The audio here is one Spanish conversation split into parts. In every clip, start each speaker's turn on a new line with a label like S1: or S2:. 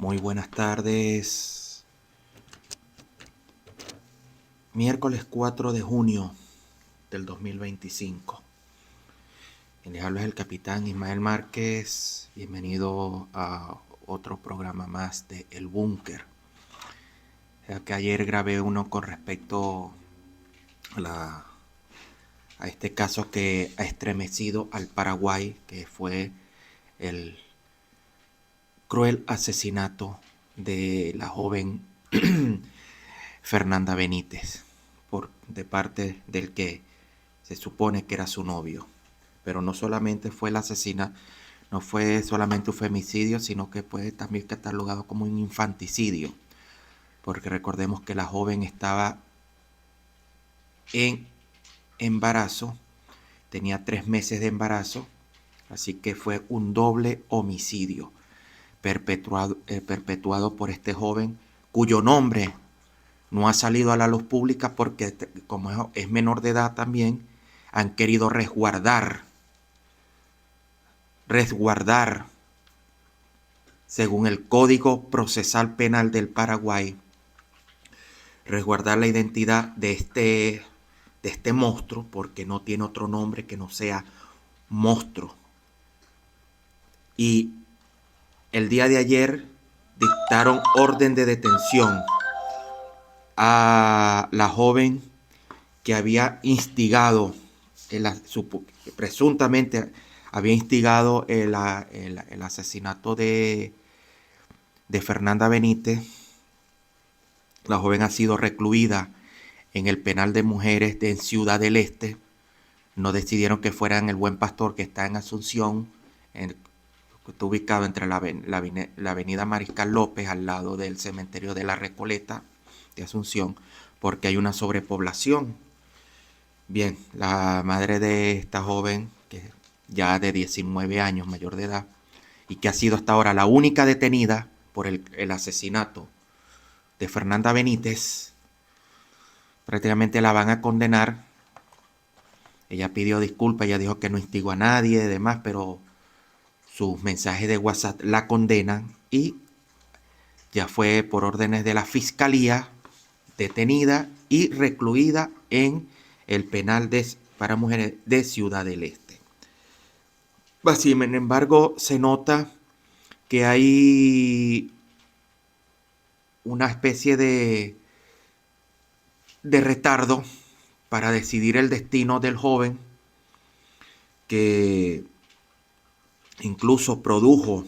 S1: Muy buenas tardes. Miércoles 4 de junio del 2025. Quien les habla es el capitán Ismael Márquez. Bienvenido a otro programa más de El Búnker. Ya que ayer grabé uno con respecto a este caso que ha estremecido al Paraguay, que fue el cruel asesinato de la joven Fernanda Benítez, de parte del que se supone que era su novio. Pero no solamente fue el asesinato, no fue solamente un femicidio, sino que puede también catalogado como un infanticidio, porque recordemos que la joven estaba en embarazo, tenía 3 meses de embarazo, así que fue un doble homicidio perpetuado por este joven cuyo nombre no ha salido a la luz pública porque como es menor de edad también, han querido resguardar, según el Código Procesal Penal del Paraguay, resguardar la identidad de este monstruo, porque no tiene otro nombre que no sea monstruo. Y el día de ayer dictaron orden de detención a la joven que había instigado, presuntamente había instigado el asesinato de Fernanda Benítez. La joven ha sido recluida en el penal de mujeres de Ciudad del Este. No decidieron que fuera en el Buen Pastor, que está en Asunción, que está ubicado entre la avenida Mariscal López, al lado del cementerio de la Recoleta de Asunción, porque hay una sobrepoblación. Bien, la madre de esta joven, que ya de 19 años, mayor de edad, y que ha sido hasta ahora la única detenida por el asesinato de Fernanda Benítez, prácticamente la van a condenar. Ella pidió disculpas, ella dijo que no instigó a nadie y demás, pero sus mensajes de WhatsApp la condenan y ya fue por órdenes de la fiscalía detenida y recluida en el penal para mujeres de Ciudad del Este. Sin embargo, se nota que hay una especie de retardo para decidir el destino del joven, que incluso produjo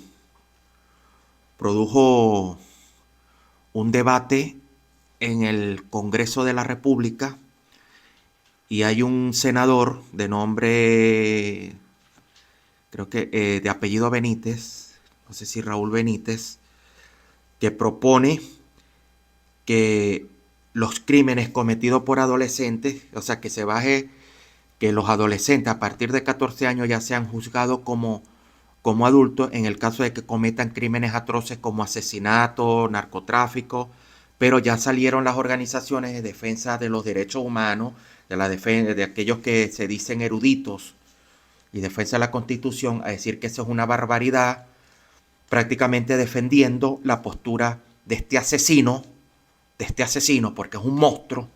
S1: un debate en el Congreso de la República, y hay un senador de nombre, creo que de apellido Benítez, no sé si Raúl Benítez, que propone que los crímenes cometidos por adolescentes, o sea, que se baje, que los adolescentes a partir de 14 años ya sean juzgados como adultos en el caso de que cometan crímenes atroces como asesinato, narcotráfico, pero ya salieron las organizaciones de defensa de los derechos humanos, de aquellos que se dicen eruditos y defensa de la Constitución, a decir que eso es una barbaridad, prácticamente defendiendo la postura de este asesino, porque es un monstruo,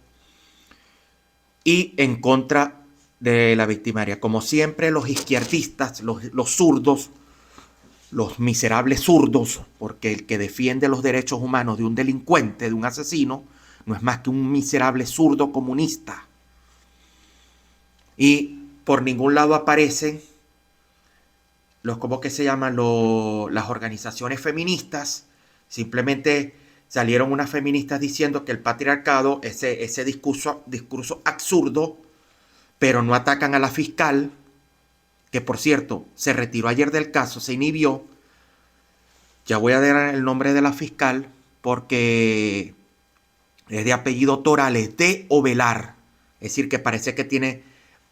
S1: y en contra de la victimaria. Como siempre, los izquierdistas, los zurdos, los miserables zurdos, porque el que defiende los derechos humanos de un delincuente, de un asesino, no es más que un miserable zurdo comunista. Y por ningún lado aparecen ¿cómo que se llaman? Las organizaciones feministas. Simplemente salieron unas feministas diciendo que el patriarcado, ese discurso absurdo, pero no atacan a la fiscal, que por cierto se retiró ayer del caso, se inhibió. Ya voy a dar el nombre de la fiscal porque es de apellido Torales de Ovelar. Es decir, que parece que tiene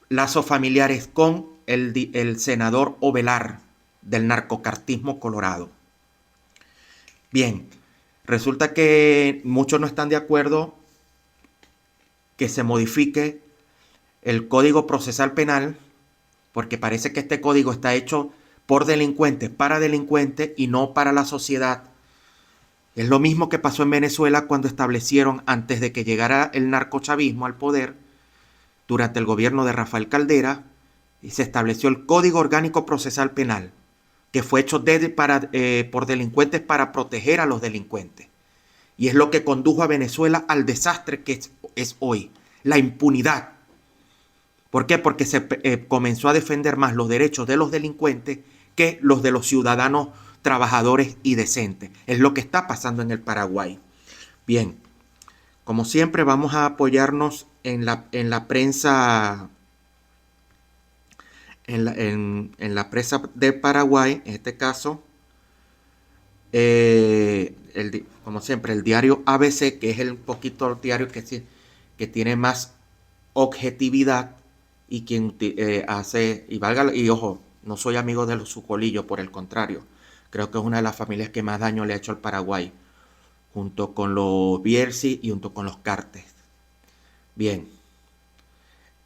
S1: lazos familiares con el senador Ovelar del narcocartismo colorado. Bien, resulta que muchos no están de acuerdo que se modifique el Código Procesal Penal, porque parece que este código está hecho por delincuentes, para delincuentes y no para la sociedad. Es lo mismo que pasó en Venezuela cuando establecieron, antes de que llegara el narcochavismo al poder, durante el gobierno de Rafael Caldera, y se estableció el Código Orgánico Procesal Penal, que fue hecho por delincuentes para proteger a los delincuentes. Y es lo que condujo a Venezuela al desastre que es hoy, la impunidad. ¿Por qué? Porque se comenzó a defender más los derechos de los delincuentes que los de los ciudadanos trabajadores y decentes. Es lo que está pasando en el Paraguay. Bien, como siempre vamos a apoyarnos en la prensa, en la prensa de Paraguay, en este caso, como siempre, el diario ABC, que es el poquito diario que tiene más objetividad y quien hace, y ojo, no soy amigo de los sucolillos, por el contrario, creo que es una de las familias que más daño le ha hecho al Paraguay, junto con los Bierzi y junto con los Cartes. Bien,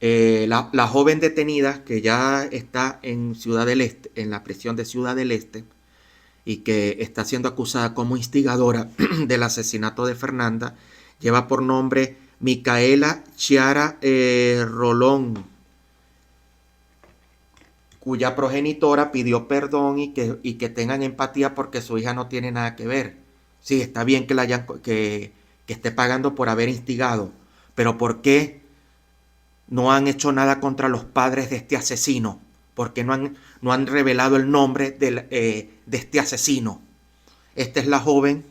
S1: la joven detenida que ya está en Ciudad del Este, en la prisión de Ciudad del Este, y que está siendo acusada como instigadora del asesinato de Fernanda, lleva por nombre Micaela Chiara Rolón, cuya progenitora pidió perdón y que tengan empatía porque su hija no tiene nada que ver. Sí, está bien que esté pagando por haber instigado, pero ¿por qué no han hecho nada contra los padres de este asesino? ¿Por qué no han revelado el nombre de este asesino? Esta es la joven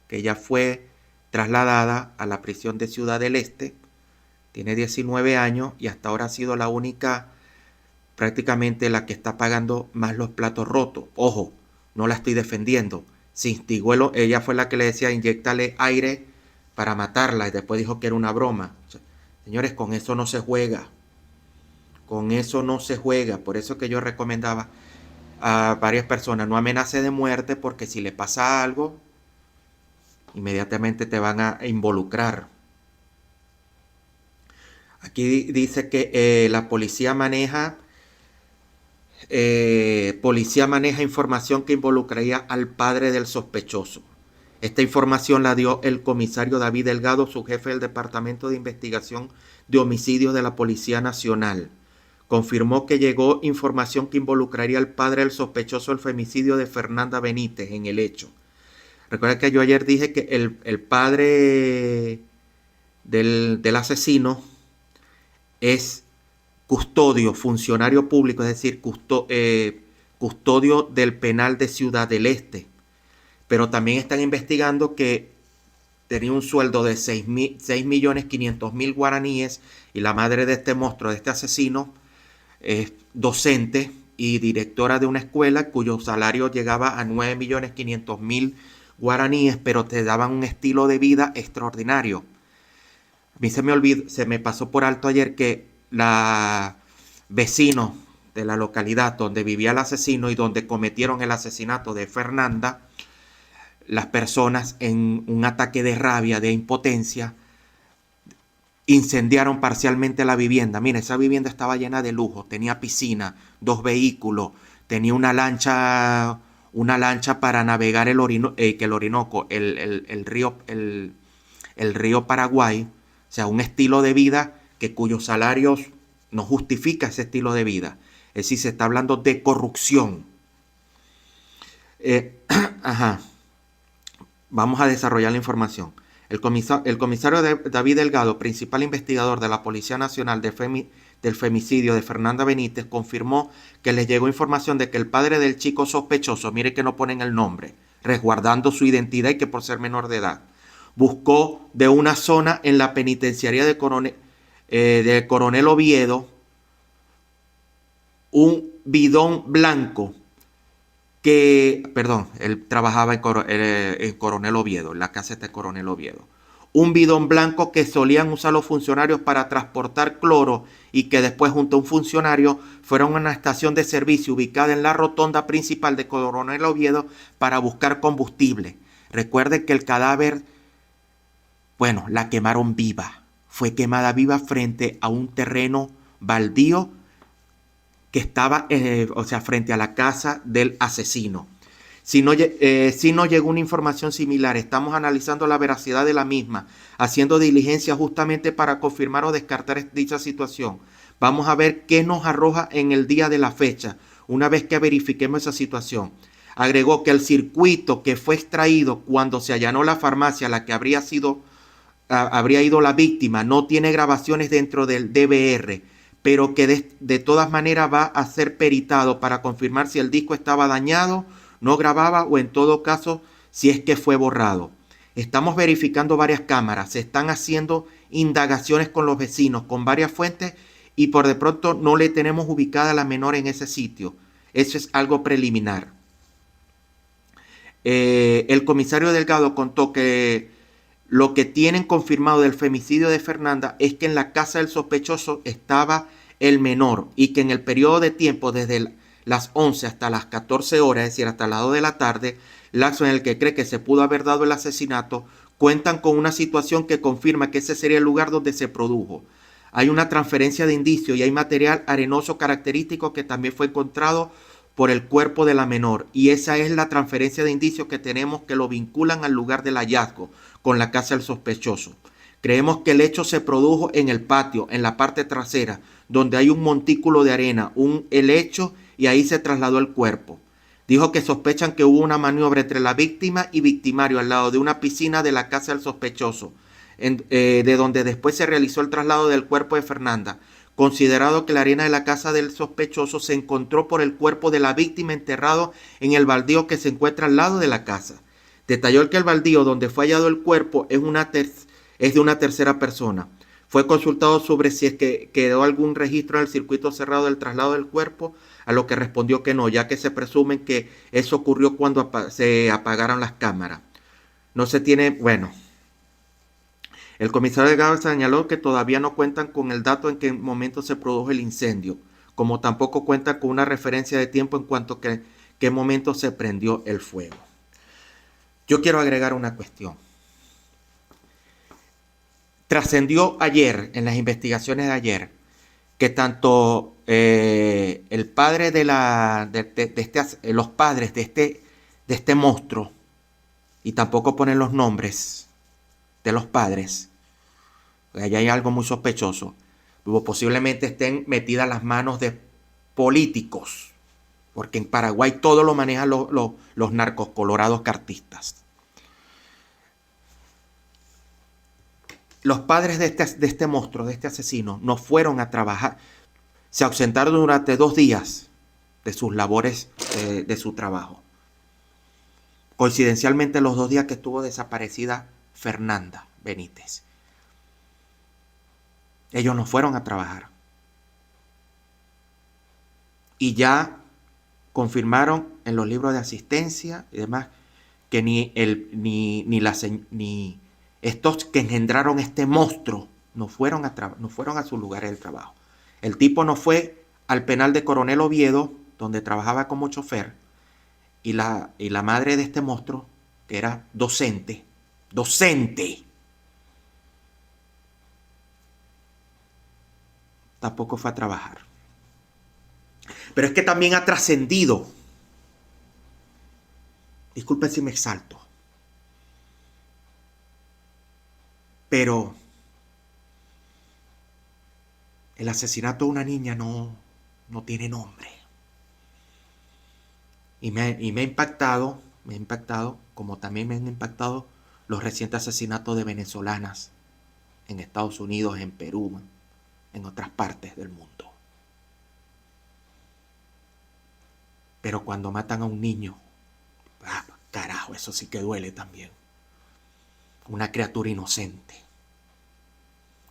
S1: que ya fue trasladada a la prisión de Ciudad del Este, tiene 19 años y hasta ahora ha sido la única, prácticamente la que está pagando más los platos rotos. Ojo, no la estoy defendiendo. Se instigó, ella fue la que le decía inyéctale aire para matarla y después dijo que era una broma. O sea, señores, con eso no se juega. Con eso no se juega. Por eso que yo recomendaba a varias personas, no amenace de muerte porque si le pasa algo, inmediatamente te van a involucrar. Aquí dice que la policía maneja información que involucraría al padre del sospechoso. Esta información la dio el comisario David Delgado, su jefe del Departamento de Investigación de Homicidios de la Policía Nacional. Confirmó que llegó información que involucraría al padre del sospechoso del femicidio de Fernanda Benítez en el hecho. Recuerda que yo ayer dije que el padre del asesino es custodio, funcionario público, es decir, custodio del penal de Ciudad del Este. Pero también están investigando que tenía un sueldo de 6.500.000 guaraníes y la madre de este monstruo, de este asesino, es docente y directora de una escuela cuyo salario llegaba a 9.500.000 guaraníes, pero te daban un estilo de vida extraordinario. A mí se me pasó por alto ayer que la vecino de la localidad donde vivía el asesino y donde cometieron el asesinato de Fernanda, las personas en un ataque de rabia, de impotencia, incendiaron parcialmente la vivienda. Mira, esa vivienda estaba llena de lujo, tenía piscina, 2 vehículos, tenía una lancha para navegar el Orinoco, el río Paraguay, o sea, un estilo de vida cuyos salarios no justifica ese estilo de vida. Es decir, se está hablando de corrupción. Ajá. Vamos a desarrollar la información. El comisario David Delgado, principal investigador de la Policía Nacional del femicidio de Fernanda Benítez, confirmó que les llegó información de que el padre del chico sospechoso, mire que no ponen el nombre, resguardando su identidad y que por ser menor de edad, buscó de una zona en la penitenciaría de Coronel Oviedo un bidón blanco él trabajaba en Coronel Oviedo, en la casa de Coronel Oviedo. Un bidón blanco que solían usar los funcionarios para transportar cloro y que después junto a un funcionario fueron a una estación de servicio ubicada en la rotonda principal de Coronel Oviedo para buscar combustible. Recuerden que el cadáver, la quemaron viva. Fue quemada viva frente a un terreno baldío que estaba, frente a la casa del asesino. Si no llegó una información similar, estamos analizando la veracidad de la misma, haciendo diligencia justamente para confirmar o descartar dicha situación. Vamos a ver qué nos arroja en el día de la fecha, una vez que verifiquemos esa situación. Agregó que el circuito que fue extraído cuando se allanó la farmacia a la que habría ido la víctima no tiene grabaciones dentro del DVR, pero que de todas maneras va a ser peritado para confirmar si el disco estaba dañado, no grababa o en todo caso si es que fue borrado. Estamos verificando varias cámaras, se están haciendo indagaciones con los vecinos, con varias fuentes y por de pronto no le tenemos ubicada a la menor en ese sitio. Eso es algo preliminar. El comisario Delgado contó que lo que tienen confirmado del femicidio de Fernanda es que en la casa del sospechoso estaba el menor y que en el periodo de tiempo desde las 11 hasta las 14 horas, es decir, hasta las 2 de la tarde, lapso en el que cree que se pudo haber dado el asesinato, cuentan con una situación que confirma que ese sería el lugar donde se produjo. Hay una transferencia de indicios y hay material arenoso característico que también fue encontrado por el cuerpo de la menor, y esa es la transferencia de indicios que tenemos que lo vinculan al lugar del hallazgo con la casa del sospechoso. Creemos que el hecho se produjo en el patio, en la parte trasera, donde hay un montículo de arena, un helecho, y ahí se trasladó el cuerpo. Dijo que sospechan que hubo una maniobra entre la víctima y victimario al lado de una piscina de la casa del sospechoso, de donde después se realizó el traslado del cuerpo de Fernanda, considerado que la arena de la casa del sospechoso se encontró por el cuerpo de la víctima enterrado en el baldío que se encuentra al lado de la casa. Detalló que el baldío donde fue hallado el cuerpo es de una tercera persona. Fue consultado sobre si es que quedó algún registro en el circuito cerrado del traslado del cuerpo, a lo que respondió que no, ya que se presume que eso ocurrió cuando se apagaron las cámaras. No se tiene, bueno, el comisario Delgado señaló que todavía no cuentan con el dato en qué momento se produjo el incendio, como tampoco cuentan con una referencia de tiempo en cuanto a qué momento se prendió el fuego. Yo quiero agregar una cuestión. Trascendió ayer, en las investigaciones de ayer, que tanto el padre los padres de este monstruo, y tampoco ponen los nombres de los padres, allá hay algo muy sospechoso, posiblemente estén metidas las manos de políticos, porque en Paraguay todo lo manejan los narcos colorados cartistas. Los padres de este monstruo, de este asesino, no fueron a trabajar. Se ausentaron durante 2 días de sus labores, de su trabajo. Coincidencialmente los 2 días que estuvo desaparecida Fernanda Benítez. Ellos no fueron a trabajar. Y ya confirmaron en los libros de asistencia y demás que ni estos que engendraron este monstruo no fueron a sus lugares de trabajo. El tipo no fue al penal de Coronel Oviedo, donde trabajaba como chofer, y la madre de este monstruo, que era docente, tampoco fue a trabajar. Pero es que también ha trascendido, disculpen si me exalto, pero el asesinato de una niña no tiene nombre. Y me ha impactado, como también me han impactado los recientes asesinatos de venezolanas en Estados Unidos, en Perú, en otras partes del mundo. Pero cuando matan a un niño, carajo, eso sí que duele también. Una criatura inocente.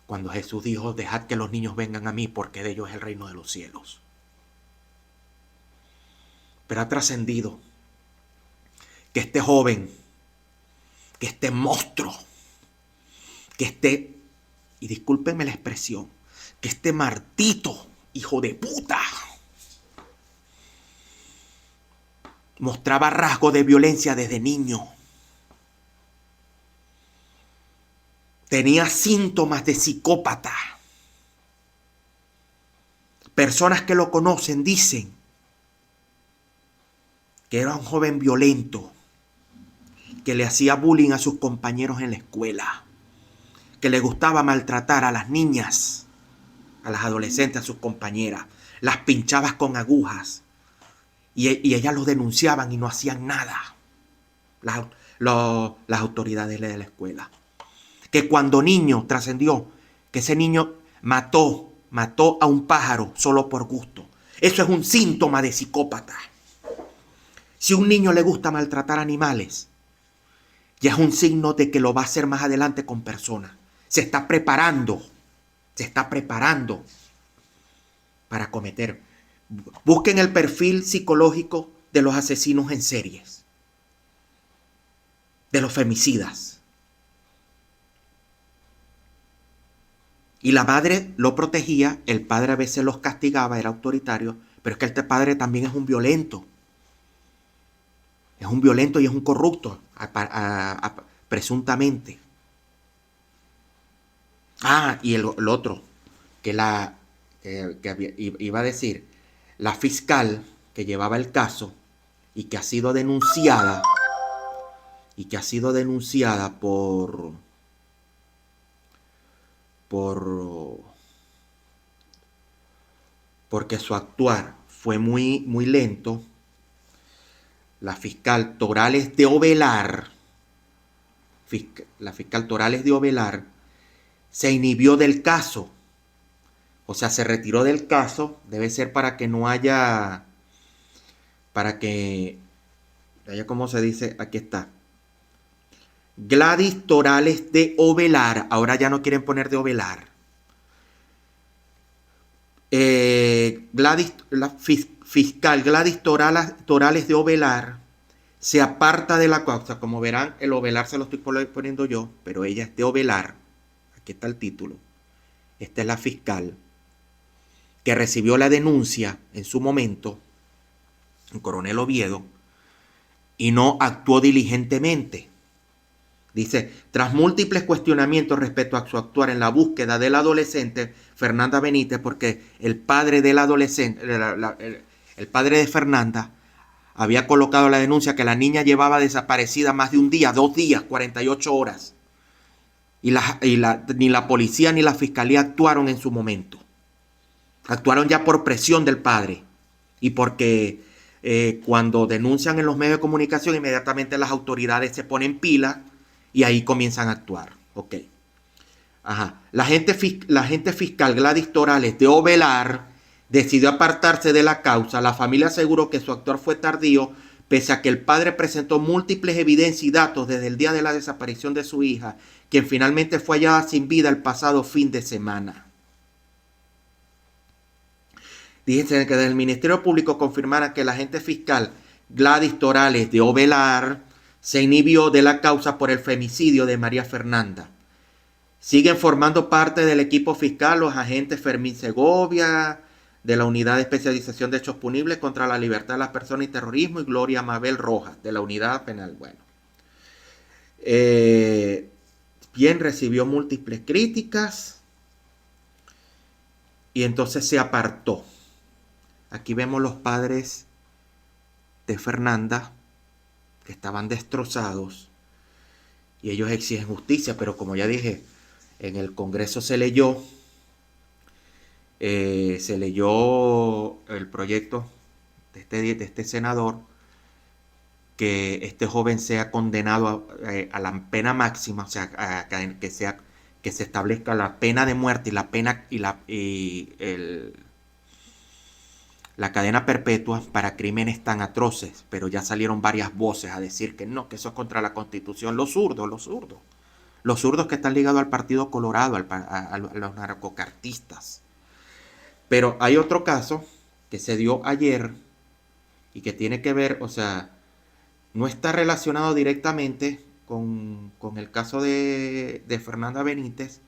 S1: Cuando Jesús dijo, dejad que los niños vengan a mí, porque de ellos es el reino de los cielos. Pero ha trascendido que este joven, que este monstruo, y discúlpenme la expresión, que este martito, hijo de puta, mostraba rasgos de violencia desde niño. Tenía síntomas de psicópata. Personas que lo conocen dicen que era un joven violento, que le hacía bullying a sus compañeros en la escuela, que le gustaba maltratar a las niñas, a las adolescentes, a sus compañeras, las pinchaba con agujas y ellas lo denunciaban y no hacían nada, las, las autoridades de la escuela. Que cuando niño trascendió, que ese niño mató a un pájaro solo por gusto. Eso es un síntoma de psicópata. Si a un niño le gusta maltratar animales, ya es un signo de que lo va a hacer más adelante con personas. Se está preparando para cometer. Busquen el perfil psicológico de los asesinos en series, de los femicidas. Y la madre lo protegía, el padre a veces los castigaba, era autoritario, pero es que este padre también es un violento. Es un violento y es un corrupto, presuntamente. Y el otro, iba a decir, la fiscal que llevaba el caso y que ha sido denunciada, porque su actuar fue muy, muy lento. La fiscal Torales de Ovelar, se inhibió del caso. O sea, se retiró del caso. Debe ser para que no haya, ¿cómo se dice? Aquí está. Gladys Torales de Ovelar. Ahora ya no quieren poner de Ovelar. La fiscal Gladys Torales de Ovelar se aparta de la causa. Como verán, el Ovelar se lo estoy poniendo yo, pero ella es de Ovelar. Aquí está el título. Esta es la fiscal que recibió la denuncia en su momento, en Coronel Oviedo, y no actuó diligentemente. Dice, tras múltiples cuestionamientos respecto a su actuar en la búsqueda del adolescente Fernanda Benítez, porque el padre del adolescente, el padre de Fernanda, había colocado la denuncia que la niña llevaba desaparecida más de un día, 2 días, 48 horas. Y ni la policía ni la fiscalía actuaron en su momento. Actuaron ya por presión del padre y porque cuando denuncian en los medios de comunicación, inmediatamente las autoridades se ponen pila y ahí comienzan a actuar. Ok. Ajá. La agente fiscal Gladys Torales de Ovelar decidió apartarse de la causa. La familia aseguró que su actuar fue tardío, pese a que el padre presentó múltiples evidencias y datos desde el día de la desaparición de su hija, quien finalmente fue hallada sin vida el pasado fin de semana. Dice que desde el Ministerio Público confirmaron que el agente fiscal Gladys Torales de Ovelar se inhibió de la causa por el femicidio de María Fernanda. Siguen formando parte del equipo fiscal los agentes Fermín Segovia, de la Unidad de Especialización de Hechos Punibles contra la Libertad de las Personas y Terrorismo, y Gloria Mabel Rojas, de la Unidad Penal. Bueno. Bien, recibió múltiples críticas y entonces se apartó. Aquí vemos los padres de Fernanda que estaban destrozados y ellos exigen justicia, pero como ya dije, en el Congreso se leyó el proyecto de este senador, que este joven sea condenado a la pena máxima, o sea, que se establezca la pena de muerte y la cadena perpetua para crímenes tan atroces. Pero ya salieron varias voces a decir que no, que eso es contra la Constitución. Los zurdos que están ligados al Partido Colorado, a los narcocartistas. Pero hay otro caso que se dio ayer y que tiene que ver, o sea, no está relacionado directamente con el caso de Fernanda Benítez,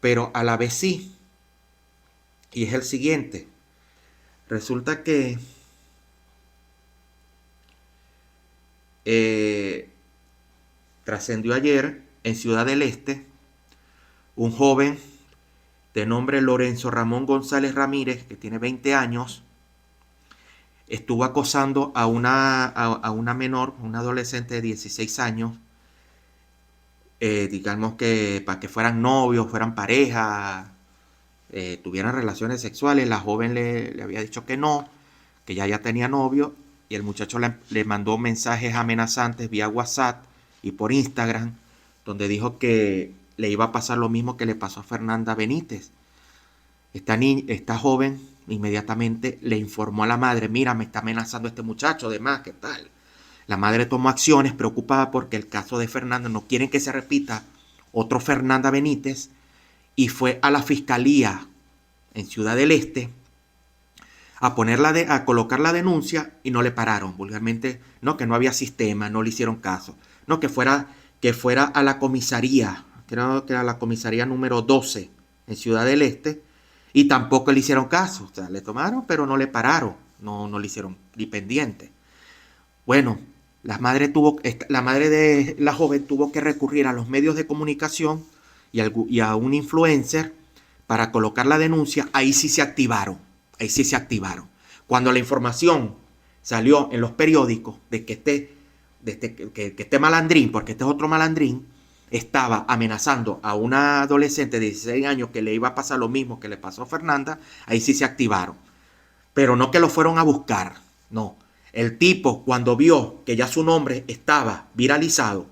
S1: pero a la vez sí. Y es el siguiente. Resulta que trascendió ayer en Ciudad del Este un joven de nombre Lorenzo Ramón González Ramírez, que tiene 20 años, estuvo acosando a una menor, una adolescente de 16 años, digamos que para que fueran novios, fueran pareja, tuvieran relaciones sexuales. La joven le había dicho que no, que ya tenía novio, y el muchacho le mandó mensajes amenazantes vía WhatsApp y por Instagram, donde dijo que le iba a pasar lo mismo que le pasó a Fernanda Benítez. Esta joven inmediatamente le informó a la madre: mira, me está amenazando este muchacho, además, ¿qué tal? La madre tomó acciones preocupada porque el caso de Fernanda no quieren que se repita otro Fernanda Benítez, y fue a la fiscalía en Ciudad del Este a colocar la denuncia, y no le pararon. Vulgarmente, no, que no había sistema, no le hicieron caso. No, que fuera a la comisaría, creo que era la comisaría número 12 en Ciudad del Este, y tampoco le hicieron caso. O sea, le tomaron, pero no le pararon, no le hicieron ni pendiente. Bueno, la madre de la joven tuvo que recurrir a los medios de comunicación y a un influencer para colocar la denuncia. Ahí sí se activaron, ahí sí se activaron. Cuando la información salió en los periódicos de que este malandrín, porque este es otro malandrín, estaba amenazando a una adolescente de 16 años que le iba a pasar lo mismo que le pasó a Fernanda, ahí sí se activaron. Pero no que lo fueron a buscar, no. El tipo, cuando vio que ya su nombre estaba viralizado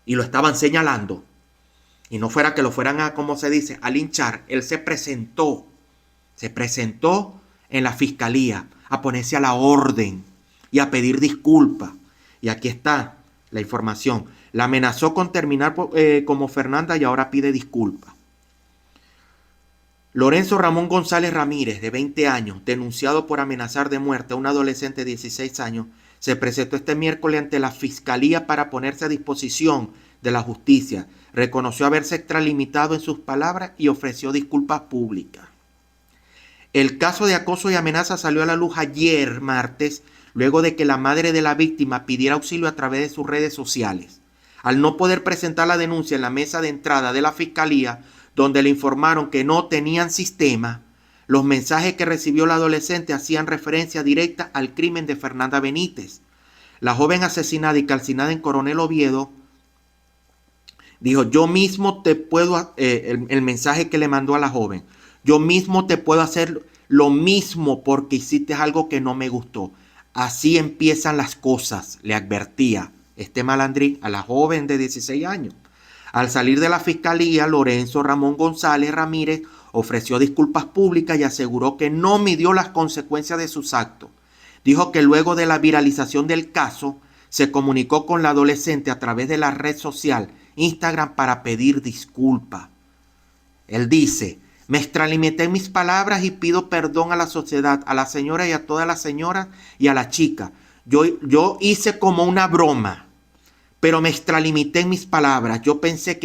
S1: y lo estaban señalando, y no fuera que lo fueran a, como se dice, a linchar, él se presentó en la fiscalía a ponerse a la orden y a pedir disculpas. Y aquí está la información. La amenazó con terminar como Fernanda, y ahora pide disculpas. Lorenzo Ramón González Ramírez, de 20 años, denunciado por amenazar de muerte a un adolescente de 16 años, se presentó este miércoles ante la Fiscalía para ponerse a disposición de la justicia. Reconoció haberse extralimitado en sus palabras y ofreció disculpas públicas. El caso de acoso y amenaza salió a la luz ayer, martes, luego de que la madre de la víctima pidiera auxilio a través de sus redes sociales. Al no poder presentar la denuncia en la mesa de entrada de la Fiscalía, donde le informaron que no tenían sistema, los mensajes que recibió la adolescente hacían referencia directa al crimen de Fernanda Benítez. La joven asesinada y calcinada en Coronel Oviedo dijo: yo mismo te puedo, el mensaje que le mandó a la joven: yo mismo te puedo hacer lo mismo porque hiciste algo que no me gustó. Así empiezan las cosas, le advertía este malandrín a la joven de 16 años. Al salir de la fiscalía, Lorenzo Ramón González Ramírez ofreció disculpas públicas y aseguró que no midió las consecuencias de sus actos. Dijo que luego de la viralización del caso, se comunicó con la adolescente a través de la red social Instagram para pedir disculpas. Él dice: me extralimité en mis palabras y pido perdón a la sociedad, a la señora y a todas las señoras y a la chica. Yo hice como una broma, pero me extralimité en mis palabras. Yo pensé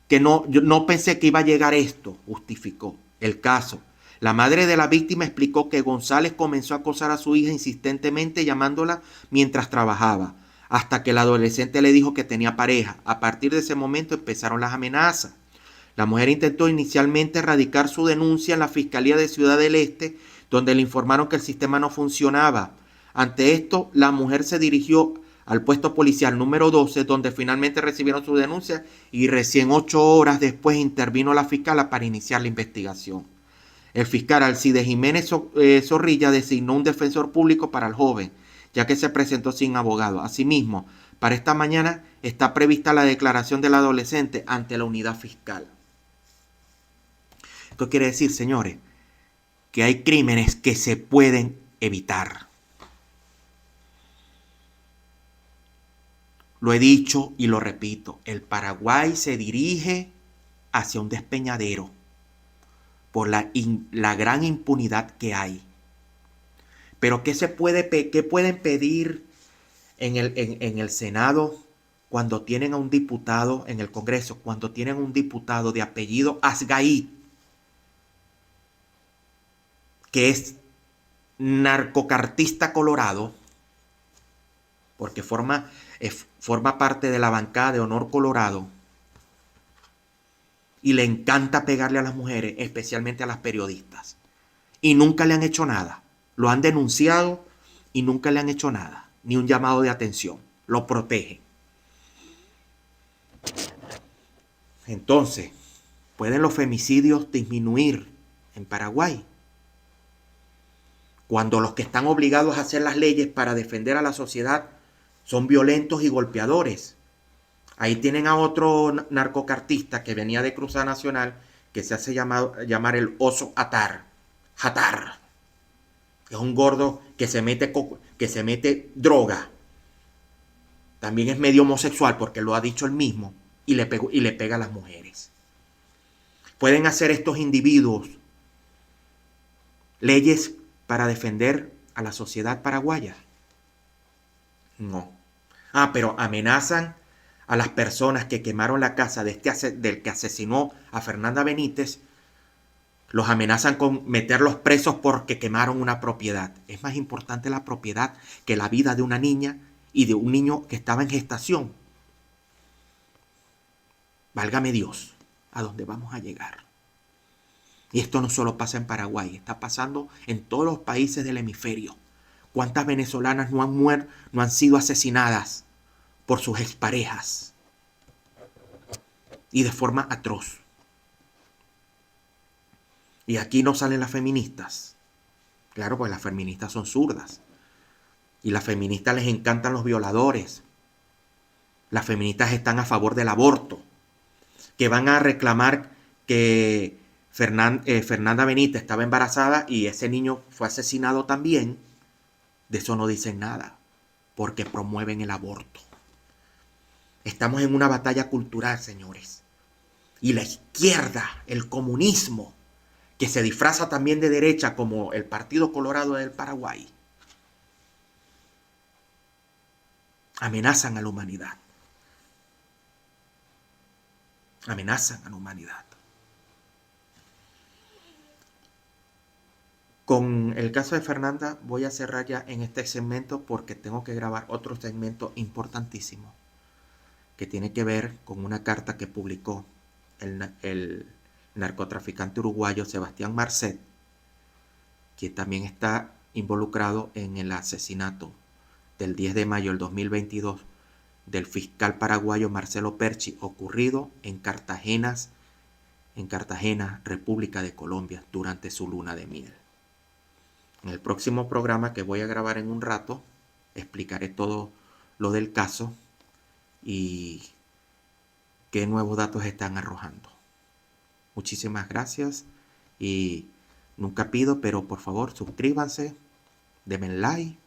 S1: yo no pensé que iba a llegar esto, justificó el caso. La madre de la víctima explicó que González comenzó a acosar a su hija insistentemente, llamándola mientras trabajaba, hasta que el adolescente le dijo que tenía pareja. A partir de ese momento empezaron las amenazas. La mujer intentó inicialmente erradicar su denuncia en la Fiscalía de Ciudad del Este, donde le informaron que el sistema no funcionaba. Ante esto, la mujer se dirigió al puesto policial número 12, donde finalmente recibieron su denuncia, y recién 8 horas después intervino la fiscal para iniciar la investigación. El fiscal Alcides Jiménez Zorrilla designó un defensor público para el joven, ya que se presentó sin abogado. Asimismo, para esta mañana está prevista la declaración del adolescente ante la unidad fiscal. Esto quiere decir, señores, que hay crímenes que se pueden evitar. Lo he dicho y lo repito: el Paraguay se dirige hacia un despeñadero por la gran impunidad que hay. Pero ¿qué pueden pedir en el Senado cuando tienen a un diputado, en el Congreso, cuando tienen a un diputado de apellido Asgaí, que es narcocartista colorado, porque forma parte de la bancada de Honor Colorado, y le encanta pegarle a las mujeres, especialmente a las periodistas, y nunca le han hecho nada? Lo han denunciado y nunca le han hecho nada, ni un llamado de atención. Lo protegen. Entonces, ¿pueden los femicidios disminuir en Paraguay? Cuando los que están obligados a hacer las leyes para defender a la sociedad son violentos y golpeadores. Ahí tienen a otro narcocartista que venía de Cruzada Nacional, que se hace llamar el oso Hatar. Es un gordo que se mete droga. También es medio homosexual porque lo ha dicho él mismo y le pega a las mujeres. ¿Pueden hacer estos individuos leyes para defender a la sociedad paraguaya? No. Pero amenazan a las personas que quemaron la casa del que asesinó a Fernanda Benítez. Los amenazan con meterlos presos porque quemaron una propiedad. Es más importante la propiedad que la vida de una niña y de un niño que estaba en gestación. Válgame Dios, ¿a dónde vamos a llegar? Y esto no solo pasa en Paraguay, está pasando en todos los países del hemisferio. ¿Cuántas venezolanas no han muerto, no han sido asesinadas por sus exparejas? Y de forma atroz. Y aquí no salen las feministas. Claro, pues las feministas son zurdas. Y las feministas les encantan los violadores. Las feministas están a favor del aborto. Que van a reclamar que Fernanda Benítez estaba embarazada y ese niño fue asesinado también. De eso no dicen nada, porque promueven el aborto. Estamos en una batalla cultural, señores. Y la izquierda, el comunismo, que se disfraza también de derecha como el Partido Colorado del Paraguay, amenazan a la humanidad. Amenazan a la humanidad. Con el caso de Fernanda voy a cerrar ya en este segmento porque tengo que grabar otro segmento importantísimo que tiene que ver con una carta que publicó el narcotraficante uruguayo Sebastián Marcet, que también está involucrado en el asesinato del 10 de mayo del 2022 del fiscal paraguayo Marcelo Perchi, ocurrido en Cartagena, República de Colombia, durante su luna de miel. En el próximo programa que voy a grabar en un rato, explicaré todo lo del caso y qué nuevos datos están arrojando. Muchísimas gracias y nunca pido, pero por favor suscríbanse, denme like,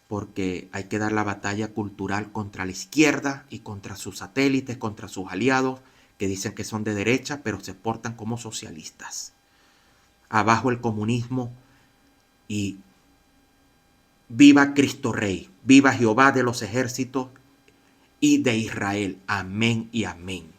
S1: porque hay que dar la batalla cultural contra la izquierda y contra sus satélites, contra sus aliados que dicen que son de derecha, pero se portan como socialistas. Abajo el comunismo y viva Cristo Rey, viva Jehová de los ejércitos y de Israel. Amén y amén.